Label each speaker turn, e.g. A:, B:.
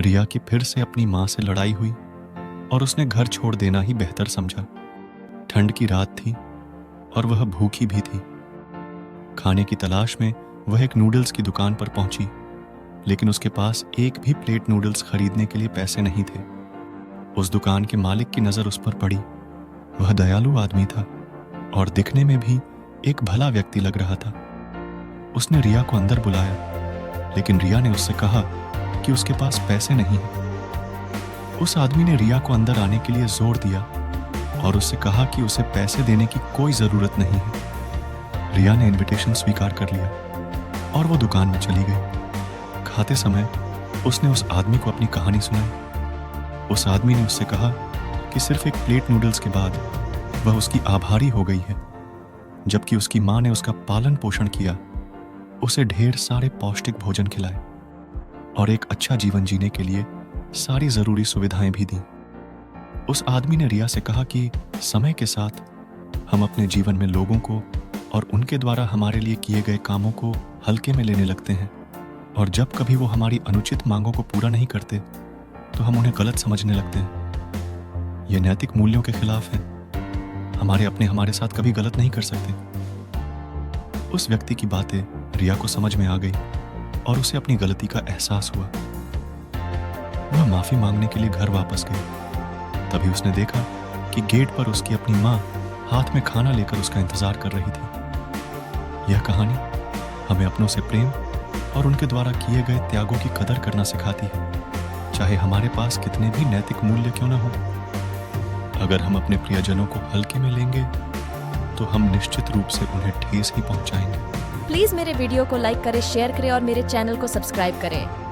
A: रिया की फिर से अपनी माँ से लड़ाई हुई और उसने घर छोड़ देना ही बेहतर समझा। ठंड की रात थी और वह भूखी भी थी। खाने की तलाश में वह एक नूडल्स की दुकान पर पहुंची, लेकिन उसके पास एक भी प्लेट नूडल्स खरीदने के लिए पैसे नहीं थे। उस दुकान के मालिक की नजर उस पर पड़ी। वह दयालु आदमी था और दिखने में भी एक भला व्यक्ति लग रहा था। उसने रिया को अंदर बुलाया, लेकिन रिया ने उससे कहा कि उसके पास पैसे नहीं हैं। उस आदमी ने रिया को अंदर आने के लिए जोर दिया और उससे कहा कि उसे पैसे देने की कोई जरूरत नहीं है। रिया ने इनविटेशन स्वीकार कर लिया और वो दुकान में चली गई। खाते समय उसने उस आदमी को अपनी कहानी सुनाई। उस आदमी ने उससे कहा कि सिर्फ एक प्लेट नूडल्स के बाद वह उसकी आभारी हो गई है, जबकि उसकी माँ ने उसका पालन पोषण किया, उसे ढेर सारे पौष्टिक भोजन खिलाए और एक अच्छा जीवन जीने के लिए सारी जरूरी सुविधाएं भी दी। उस आदमी ने रिया से कहा कि समय के साथ हम अपने जीवन में लोगों को और उनके द्वारा हमारे लिए किए गए कामों को हल्के में लेने लगते हैं, और जब कभी वो हमारी अनुचित मांगों को पूरा नहीं करते तो हम उन्हें गलत समझने लगते हैं। यह नैतिक मूल्यों के खिलाफ है। हमारे अपने हमारे साथ कभी गलत नहीं कर सकते। उस व्यक्ति की बातें रिया को समझ में आ गई और उसे अपनी गलती का एहसास हुआ। वह माफी मांगने के लिए घर वापस गई। तभी उसने देखा कि गेट पर उसकी अपनी माँ हाथ में खाना लेकर उसका इंतजार कर रही थी। यह कहानी हमें अपनों से प्रेम और उनके द्वारा किए गए त्यागों की कदर करना सिखाती है, चाहे हमारे पास कितने भी नैतिक मूल्य क्यों न हो। अगर हम अपने प्रियजनों को हल्के में लेंगे तो हम निश्चित रूप से उन्हें ठेस ही पहुंचाएंगे।
B: प्लीज मेरे वीडियो को लाइक करें, शेयर करें और मेरे चैनल को सब्सक्राइब करें।